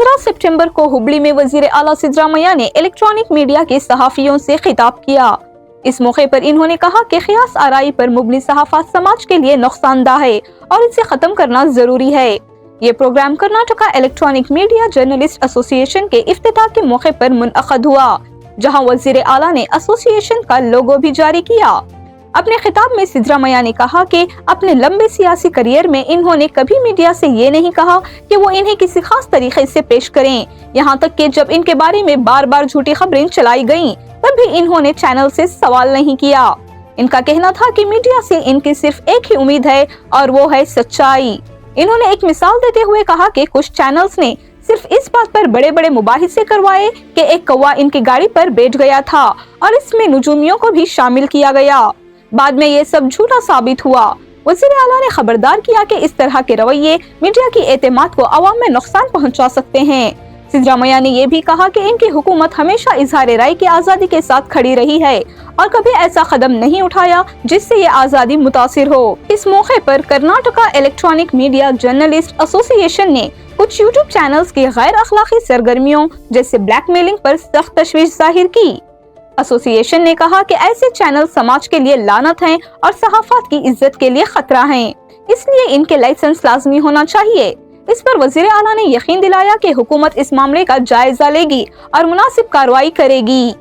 15 सितंबर को हुबली में वजीर आला सिद्धरामैया ने इलेक्ट्रॉनिक मीडिया के सहाफियों से खिताब किया। इस मौके पर इन्होंने कहा कि क़ियास आराई पर मुबनी सहाफ़त समाज के लिए नुकसानदा है और इसे खत्म करना जरूरी है। ये program Karnataka electronic media journalist association के इफ्तिताह के मौके पर मुनअक़द हुआ, जहां वजीर आला ने एसोसिएशन का लोगो भी जारी किया। अपने खिताब में सिद्धरामैया ने कहा कि अपने लंबे सियासी करियर में इन्होंने कभी मीडिया से ये नहीं कहा कि वो इन्हें किसी खास तरीके से पेश करें। यहाँ तक कि जब इनके बारे में बार बार झूठी खबरें चलाई गईं, तब भी इन्होंने चैनल से सवाल नहीं किया। इनका कहना था कि मीडिया से इनकी सिर्फ एक ही उम्मीद है और वो है सच्चाई। इन्होंने एक मिसाल देते हुए कहा कि कुछ चैनल्स ने सिर्फ इस बात पर बड़े बड़े मुबाहिसे करवाए कि एक कौवा इनकी गाड़ी पर बैठ गया था और इसमें नजूमियों को भी शामिल किया गया। बाद में ये सब झूठा साबित हुआ। वज़ीर आला ने खबरदार किया कि इस तरह के रवैये मीडिया की एतमाद को अवाम में नुकसान पहुंचा सकते हैं। सिद्धरामैया ने यह भी कहा कि इनकी हुकूमत हमेशा इजहार राय की आज़ादी के साथ खड़ी रही है और कभी ऐसा कदम नहीं उठाया जिससे ये आज़ादी मुतासिर हो। इस मौके पर Karnataka electronic media journalist association ने कुछ यूट्यूब चैनल्स की गैर अखलाकी सरगर्मियों जैसे ब्लैकमेलिंग पर सख्त तशवीश जाहिर की। एसोसिएशन ने कहा कि ऐसे चैनल समाज के लिए लानत हैं और सहाफत की इज्जत के लिए खतरा हैं, इसलिए इनके लाइसेंस लाजमी होना चाहिए। इस पर वजीर आला ने यकीन दिलाया कि हुकूमत इस मामले का जायजा लेगी और मुनासिब कार्रवाई करेगी।